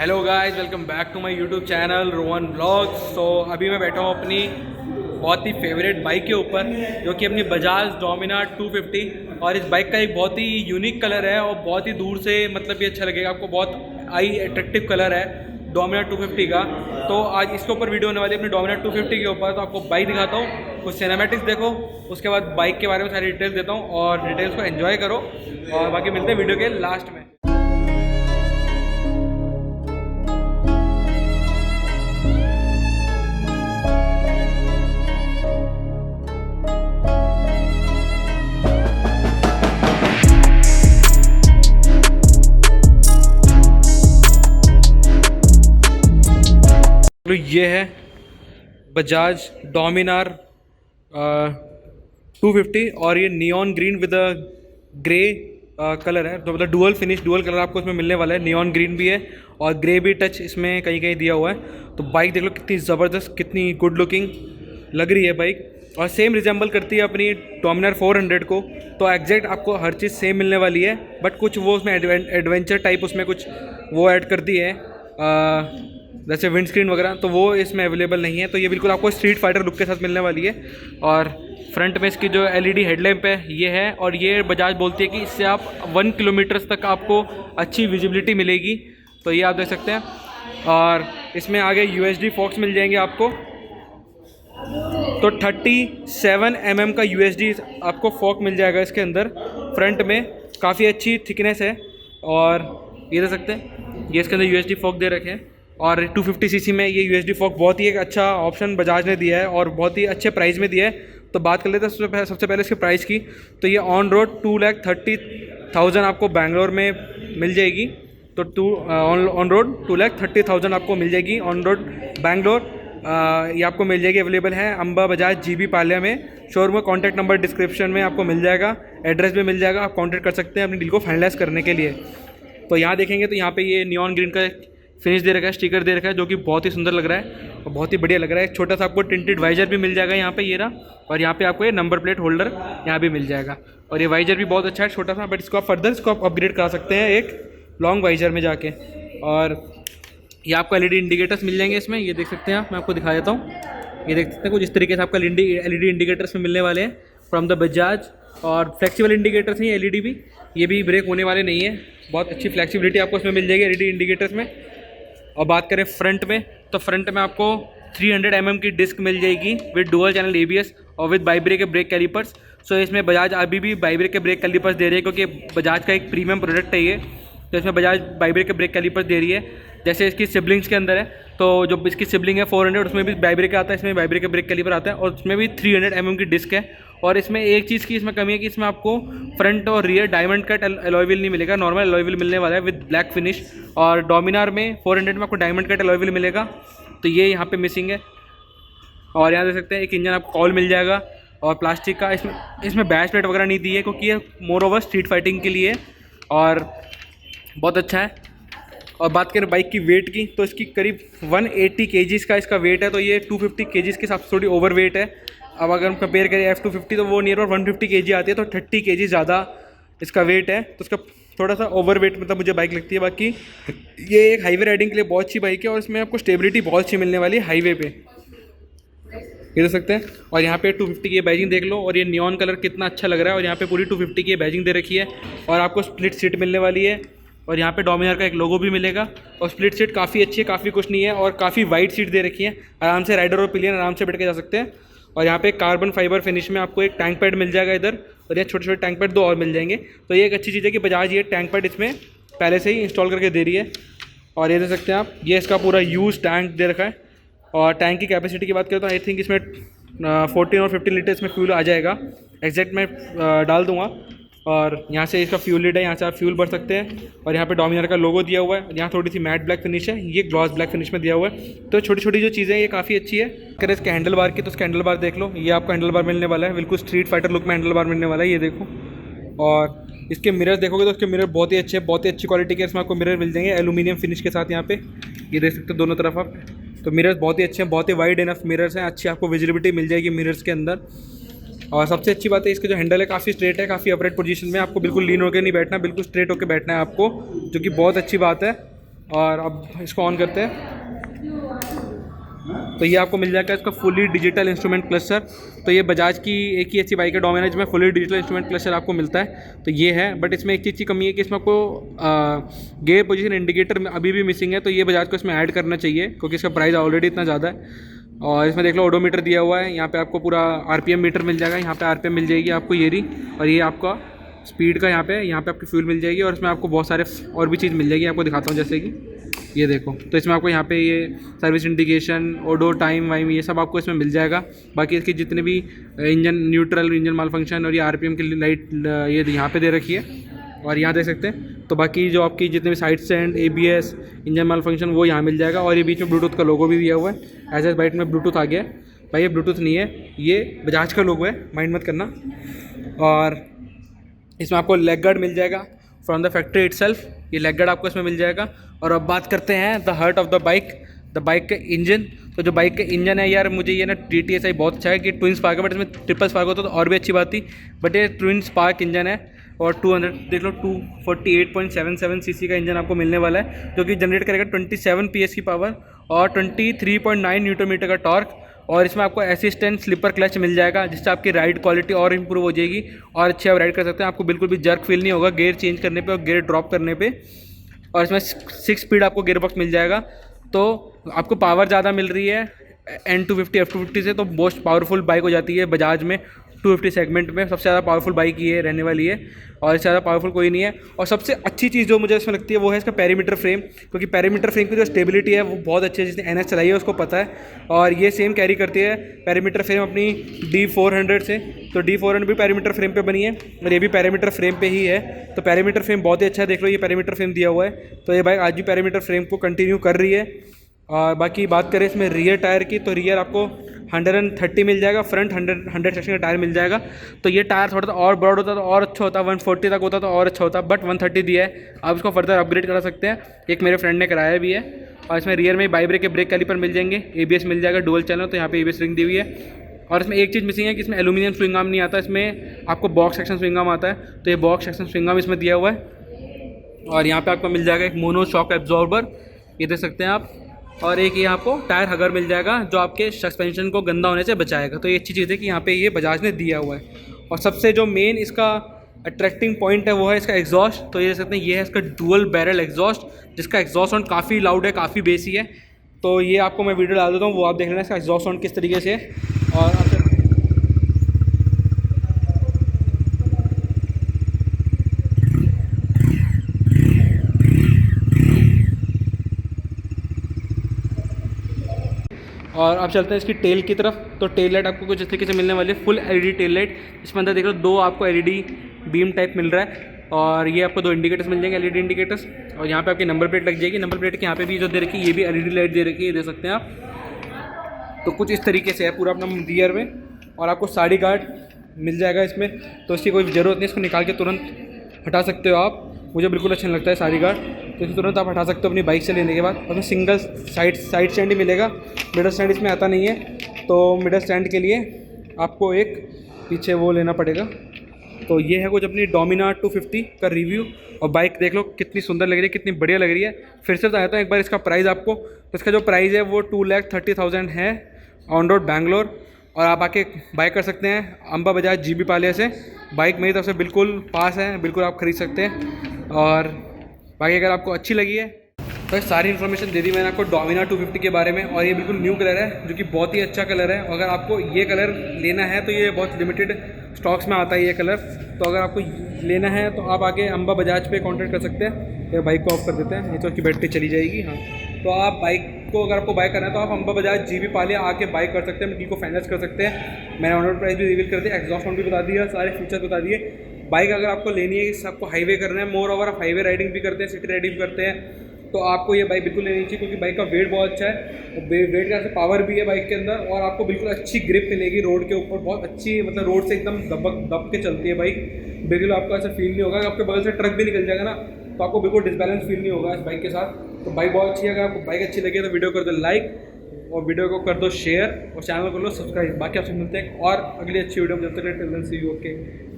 Hello guys, welcome back to my YouTube channel Rohan blogs. तो अभी मैं बैठा हूँ अपनी बहुत ही फेवरेट बाइक के ऊपर, जो कि अपनी बजाज डोमिनार 250। और इस बाइक का एक बहुत ही यूनिक कलर है और बहुत ही दूर से मतलब ये अच्छा लगेगा आपको। बहुत आई अट्रैक्टिव कलर है डोमिनार 250 का। तो आज इसके ऊपर वीडियो होने वाली है अपनी डोमिनार 250 के ऊपर। तो आपको बाइक दिखाता हूँ, कुछ सिनेमैटिक्स देखो, उसके बाद बाइक के बारे में सारी डिटेल्स देता हूँ और डिटेल्स को एंजॉय करो। और बाकी मिलते हैं वीडियो के लास्ट में। तो ये है बजाज डोमिनार 250 और ये neon green with a grey colour है। तो मतलब डुअल फिनिश, डुअल कलर आपको इसमें मिलने वाला है। नियॉन ग्रीन भी है और ग्रे भी टच इसमें कहीं कहीं दिया हुआ है। तो बाइक देख लो कितनी ज़बरदस्त, कितनी गुड लुकिंग लग रही है बाइक। और सेम रिजेंबल करती है अपनी डोमिनार 400 को। तो एग्जैक्ट आपको हर चीज़ सेम मिलने वाली है, बट कुछ वो उसमें एडवेंचर टाइप उसमें कुछ वो ऐड कर दी है, जैसे विंड स्क्रीन वगैरह, तो वो इसमें अवेलेबल नहीं है। तो ये बिल्कुल आपको स्ट्रीट फाइटर लुक के साथ मिलने वाली है। और फ्रंट में इसकी जो एलईडी हेडलैम्प है ये है, और ये बजाज बोलती है कि इससे आप 1 किलोमीटर तक आपको अच्छी विजिबिलिटी मिलेगी। तो ये आप देख सकते हैं। और इसमें आगे यूएसडी फॉक्स मिल जाएंगे आपको। तो 37 mm का यूएसडी आपको फॉक मिल जाएगा इसके अंदर। फ्रंट में काफ़ी अच्छी थिकनेस है और ये देख सकते हैं, ये इसके अंदर यूएसडी फॉक दे रखे हैं। और 250 सीसी में ये यूएसडी फॉक बहुत ही एक अच्छा ऑप्शन बजाज ने दिया है और बहुत ही अच्छे प्राइस में दिया है। तो बात कर लेते हैं सबसे पहले इसके प्राइस की। तो ये ऑन रोड 2,30,000 आपको बैंगलोर में मिल जाएगी। तो ऑन रोड 2,30,000 आपको मिल जाएगी ऑन रोड बैंगलोर। ये आपको मिल जाएगी, अवेलेबल है अंबा बजाज जीबी पाल्या में। शोरूम का कॉन्टैक्ट नंबर डिस्क्रिप्शन में आपको मिल जाएगा, एड्रेस भी मिल जाएगा, आप कॉन्टैक्ट कर सकते हैं अपनी डील को फाइनलाइज करने के लिए। तो यहाँ देखेंगे तो यहाँ पे ये नियॉन ग्रीन का फिनिश दे रखा है, स्टिकर दे रखा है, जो कि बहुत ही सुंदर लग रहा है और बहुत ही बढ़िया लग रहा है। एक छोटा सा आपको टिंटेड वाइजर भी मिल जाएगा यहाँ पे, ये रहा। और यहाँ पे आपको ये नंबर प्लेट होल्डर यहाँ भी मिल जाएगा। और ये वाइजर भी बहुत अच्छा है, छोटा सा, बट इसको आप फर्दर इसको आप अपग्रेड करा सकते हैं एक लॉन्ग वाइजर में जाके। और ये आपको एलईडी इंडिकेटर्स मिल जाएंगे इसमें, ये देख सकते हैं आप। मैं आपको दिखा देता हूँ, ये देख सकते हैं कुछ इस तरीके से आपका एलईडी इंडिकेटर्स में मिलने वाले हैं फ्रॉम द बजाज। और फ्लेक्सिबल इंडिकेटर्स हैं एलईडी भी, ये भी ब्रेक होने वाले नहीं है। बहुत अच्छी फ्लेक्सिबिलिटी आपको इसमें मिल जाएगी एलईडी इंडिकेटर्स में। और बात करें फ्रंट में, तो फ्रंट में आपको 300 mm की डिस्क मिल जाएगी विद डुअल चैनल एबीएस और विद बाइब्रेक के ब्रेक कैलिपर्स। सो इसमें बजाज अभी भी बाइब्रेक के ब्रेक कैलिपर्स दे रही है, क्योंकि बजाज का एक प्रीमियम प्रोडक्ट है ये। तो इसमें बजाज बाइब्रेक के ब्रेक कैलिपर्स दे रही है। जैसे इसकी सिबलिंग्स के अंदर है, तो जो इसकी सिबलिंग है 400, उसमें भी बाइब्रेक आता है, इसमें बाइब्रेक के ब्रेक कैलिपर आता है और उसमें भी 300 mm की डिस्क है। और इसमें एक चीज़ की इसमें कमी है कि इसमें आपको फ्रंट और rear diamond cut alloy wheel नहीं मिलेगा, नॉर्मल अलॉय व्हील मिलने वाला है विद ब्लैक फिनिश। और डोमिनार में 400 में आपको डायमंड कट अलॉय व्हील मिलेगा, तो ये यहाँ पे मिसिंग है। और यहाँ देख सकते हैं एक इंजन आपको कॉल मिल जाएगा और प्लास्टिक का। इसमें बैश प्लेट वगैरह नहीं दी है, क्योंकि ये मोर ओवर स्ट्रीट फाइटिंग के लिए और बहुत अच्छा है। और बात करें बाइक की वेट की, तो इसकी करीब 180 kgs का इसका वेट है। तो ये 250 kgs के हिसाब से थोड़ी ओवर वेट है। अब अगर हम कंपेयर करें F250 तो वो नियर और 150 kg आती है, तो 30 kg ज़्यादा इसका वेट है। तो इसका थोड़ा सा ओवर वेट मतलब मुझे बाइक लगती है। बाकी ये एक हाईवे राइडिंग के लिए बहुत अच्छी बाइक है और इसमें आपको स्टेबिलिटी बहुत अच्छी मिलने वाली है हाईवे पे, ये देख सकते हैं। और यहाँ पे 250 की बैजिंग देख लो, और ये नियॉन कलर कितना अच्छा लग रहा है। और यहाँ पे पूरी 250 की बैजिंग दे रखी है और आपको स्प्लिट सीट मिलने वाली है। और यहाँ पे डोमिनार का एक लोगो भी मिलेगा। और स्प्लिट सीट काफ़ी अच्छी है, काफ़ी कुछ नहीं है, और काफ़ी वाइड सीट दे रखी है। आराम से राइडर और पिलियन आराम से बैठ के जा सकते हैं। और यहाँ पे कार्बन फाइबर फिनिश में आपको एक टैंक पैड मिल जाएगा इधर, और ये छोटे छोटे टैंक पैड 2 और मिल जाएंगे। तो ये एक अच्छी चीज़ है कि बजाज ये टैंक पैड इसमें पहले से ही इंस्टॉल करके दे रही है। और ये देख सकते हैं आप, ये इसका पूरा यूज टैंक दे रखा है। और टैंक की कैपेसिटी की बात करें तो आई थिंक इसमें 14 और 15 लीटर इसमें फ्यूल आ जाएगा। एग्जैक्ट मैं डाल दूँगा। और यहाँ से इसका फ्यूल लीड है, यहाँ से आप फ्यूल भर सकते हैं। और यहाँ पे डोमिनार का लोगो दिया हुआ है। यहाँ थोड़ी सी मैट ब्लैक फिनिश है, ये ग्लॉस ब्लैक फिनिश में दिया हुआ है। तो छोटी छोटी जो चीज़ें ये काफ़ी अच्छी है। अगर इसके हैंडल बार की, तो इसका हैंडल बार देख लो, ये आपको हैंडल बार मिलने वाला है, बिल्कुल स्ट्रीट फाइटर लुक में हैंडल बार मिलने वाला है, ये देखो। और इसके मिरर देखोगे तो इसके मिरर बहुत ही अच्छे, बहुत ही अच्छी क्वालिटी के इसमें आपको मिरर मिल जाएंगे एल्यूमिनियम फिनिश के साथ। यहाँ पे ये देख सकते हो दोनों तरफ आप। तो मिरर्स बहुत ही अच्छे हैं, बहुत ही वाइड इनफ मिरर्स हैं, अच्छी आपको विजिबिलिटी मिल जाएगी मिरर्स के अंदर। और सबसे अच्छी बात है इसका जो हैंडल है काफ़ी स्ट्रेट है, काफ़ी अपराइट पोजीशन में, आपको बिल्कुल लीन होकर नहीं बैठना, बिल्कुल स्ट्रेट होकर बैठना है आपको, जो कि बहुत अच्छी बात है। और अब इसको ऑन करते हैं तो ये आपको मिल जाएगा इसका फुली डिजिटल इंस्ट्रूमेंट क्लस्टर। तो ये बजाज की एक ही ऐसी बाइक है डोमिनर जिसमें फुली डिजिटल इंस्ट्रूमेंट क्लस्टर आपको मिलता है। तो ये है, बट इसमें एक चीज़ की कमी है कि इसमें आपको गेयर पोजीशन इंडिकेटर अभी भी मिसिंग है। तो ये बजाज को इसमें ऐड करना चाहिए क्योंकि इसका प्राइस ऑलरेडी इतना ज़्यादा है। और इसमें देख लो ओडोमीटर दिया हुआ है, यहाँ पे आपको पूरा आरपीएम मीटर मिल जाएगा, यहाँ पे आरपीएम मिल जाएगी आपको ये रही, और ये आपका स्पीड का यहाँ पे आपकी फ्यूल मिल जाएगी। और इसमें आपको बहुत सारे और भी चीज़ मिल जाएगी, आपको दिखाता हूँ जैसे कि ये देखो। तो इसमें आपको यहाँ पे ये सर्विस इंडिकेशन, ओडो टाइम वाइम ये सब आपको इसमें मिल जाएगा। बाकी इसकी जितने भी इंजन न्यूट्रल, इंजन माल फंक्शन और ये आरपीएम की लाइट ये यहाँ पे दे रखी है और यहाँ देख सकते हैं। तो बाकी जो आपकी जितने भी साइड स्टैंड, एबीएस, इंजन माल फंक्शन वो यहाँ मिल जाएगा। और ये बीच में ब्लूटूथ का लोगो भी दिया हुआ है। एज बाइक में ब्लूटूथ आ गया है भाई, ये ब्लूटूथ नहीं है, ये बजाज का लोगो है, माइंड मत करना। और इसमें आपको लेग गार्ड मिल जाएगा फ्रॉम द फैक्ट्री इटसेल्फ, ये लेग गार्ड आपको इसमें मिल जाएगा। और अब बात करते हैं the heart of the bike का इंजन। तो जो बाइक का इंजन है यार, मुझे ये ना TTSI बहुत अच्छा है कि ट्विन स्पार्क है, बट इसमें ट्रिपल स्पार्क होता तो और भी अच्छी बात थी। बट ये ट्विन स्पार्क इंजन है और 200 देख लो 248.77 सीसी का इंजन आपको मिलने वाला है, जो कि जनरेट करेगा 27 PS की पावर और 23.9 न्यूटन मीटर का टॉर्क। और इसमें आपको असिस्टेंट स्लीपर क्लच मिल जाएगा, जिससे आपकी राइड क्वालिटी और इंप्रूव हो जाएगी और अच्छे आप राइड कर सकते हैं। आपको बिल्कुल भी जर्क फील नहीं होगा गियर चेंज करने पे और गियर ड्रॉप करने पे। और इसमें 6 स्पीड आपको गियर बॉक्स मिल जाएगा। तो आपको पावर ज़्यादा मिल रही है N250 F250 से, तो मोस्ट पावरफुल बाइक हो जाती है बजाज में। 250 सेगमेंट में सबसे ज़्यादा पावरफुल बाइक ये रहने वाली है और इससे ज़्यादा पावरफुल कोई नहीं है। और सबसे अच्छी चीज़ जो मुझे इसमें लगती है वो है इसका पैरीमीटर फ्रेम, क्योंकि पैरीमीटर फ्रेम की जो स्टेबिलिटी है वो बहुत अच्छी है, जिसने NS चलाई है उसको पता है। और ये सेम कैरी करती है पैरीमीटर फ्रेम अपनी D400 से। तो D400 भी पैरीमीटर फ्रेम पे बनी है और ये भी पैरीमीटर फ्रेम पे ही है। तो पैरीमीटर फ्रेम बहुत ही अच्छा है, देख लो ये पैरीमीटर फ्रेम दिया हुआ है। तो ये बाइक आज भी पैरीमीटर फ्रेम को कंटिन्यू कर रही है। और बाकी बात करें इसमें रियर टायर की, तो रियर आपको 130 मिल जाएगा, फ्रंट 100 सेक्शन का टायर मिल जाएगा। तो ये टायर थोड़ा सा और ब्रॉड होता तो और अच्छा होता, 140 तक होता तो और अच्छा होता, बट 130 दिया है। आप इसको फर्दर अपग्रेड करा सकते हैं, एक मेरे फ्रेंड ने कराया भी है। और इसमें रियर में बाई ब्रेक के ब्रेक कैलिपर मिल जाएंगे, ABS मिल जाएगा डुअल चैनल, तो यहाँ पे ABS रिंग दी हुई है। और इसमें एक चीज़ मिसिंग है कि इसमें एल्यूमिनियम स्विंग आर्म नहीं आता, इसमें आपको बॉक्स सेक्शन स्विंग आर्म आता है। तो ये बॉक्स सेक्शन स्विंग आर्म इसमें दिया हुआ है। और यहाँ पे आपको मिल जाएगा एक मोनो शॉक एब्जॉर्बर, ये देख सकते हैं आप। और एक ये आपको टायर हगर मिल जाएगा जो आपके सस्पेंशन को गंदा होने से बचाएगा। तो ये अच्छी चीज़ है कि यहाँ पे ये बजाज ने दिया हुआ है। और सबसे जो मेन इसका अट्रैक्टिंग पॉइंट है वो है इसका एग्जॉस्ट। तो ये देख सकते हैं, ये है इसका डुअल बैरल एग्जॉस्ट, जिसका एग्जॉस्ट साउंड काफ़ी लाउड है, काफ़ी बेसी है। तो ये आपको मैं वीडियो डाल देता हूँ, वो आप देख लेना इसका एग्जॉस्ट साउंड किस तरीके से है। और अब चलते हैं इसकी टेल की तरफ। तो टेल लाइट आपको कुछ इस तरीके से मिलने वाली है, फुल LED टेल लाइट। इसमें अंदर देख लो 2 आपको LED बीम टाइप मिल रहा है। और ये आपको 2 इंडिकेटर्स मिल जाएंगे, LED इंडिकेटर्स। और यहाँ पे आपकी नंबर प्लेट लग जाएगी। नंबर प्लेट के यहाँ पे भी जो दे रखी है ये भी LED लाइट दे रखी है, दे सकते हैं आप। तो कुछ इस तरीके से है पूरा अपना रियर में। और आपको साइड गार्ड मिल जाएगा इसमें, तो इसकी कोई ज़रूरत नहीं, इसको निकाल के तुरंत हटा सकते हो आप। मुझे बिल्कुल अच्छा नहीं लगता है साइड गार्ड, तो इसे तुरंत आप हटा सकते हो अपनी बाइक से लेने के बाद। और सिंगल साइड स्टैंड ही मिलेगा, मिडल स्टैंड इसमें आता नहीं है। तो मिडल स्टैंड के लिए आपको एक पीछे वो लेना पड़ेगा। तो ये है कुछ अपनी डोमिनार 250 का रिव्यू। और बाइक देख लो कितनी सुंदर लग रही है, कितनी बढ़िया लग रही है। फिर से बताता हूँ एक बार इसका प्राइस आपको। तो इसका जो प्राइस है वो 2,30,000 है ऑन रोड बैंगलोर। और आप आके बाय कर सकते हैं अंबा बजाज GB पालिया से। बाइक मेरी तरफ से बिल्कुल पास है, बिल्कुल आप खरीद सकते हैं। और बाकी अगर आपको अच्छी लगी है तो सारी इन्फॉर्मेशन दे दी मैंने आपको डोमिनार 250 के बारे में। और ये बिल्कुल न्यू कलर है, जो कि बहुत ही अच्छा कलर है। अगर आपको ये कलर लेना है तो ये बहुत लिमिटेड स्टॉक्स में आता है ये कलर। तो अगर आपको लेना है तो आप आके अंबा बजाज पे कांटेक्ट कर सकते हैं। तो बाइक को ऑफ कर देते हैं, नहीं तो उसकी बैटरी चली जाएगी। हाँ, तो आप बाइक को अगर आपको बाय करना है तो आप अंबा बजाज GB पालिया आके बाय कर सकते हैं, डील को फाइनेंस कर सकते हैं। मैंने ऑन रोड प्राइस भी रिवील कर दिया, एग्जॉस्ट साउंड भी बता दिया, सारे फीचर्स बता दिए। बाइक अगर आपको लेनी है, आपको हाईवे करना है, मोर ओवर आप हाईवे राइडिंग भी करते हैं, सिटी राइडिंग भी करते हैं, तो आपको ये बाइक बिल्कुल लेनी चाहिए। क्योंकि बाइक का वेट बहुत अच्छा है और वेट का पावर भी है बाइक के अंदर। और आपको बिल्कुल अच्छी ग्रिप मिलेगी रोड के ऊपर, बहुत अच्छी, मतलब रोड से एकदम दब के चलती है बाइक। बिल्कुल आपको ऐसा फील नहीं होगा। आपके बगल से ट्रक भी निकल जाएगा ना, तो आपको बिल्कुल डिसबैलेंस फील नहीं होगा इस बाइक के साथ। तो बाइक बहुत अच्छी है। अगर आपको बाइक अच्छी लगी तो वीडियो कर दो लाइक और वीडियो को कर दो शेयर और चैनल को कर लो सब्सक्राइब। बाकी आपसे मिलते हैं और अगली अच्छी वीडियो में, जब तक till then see you, okay.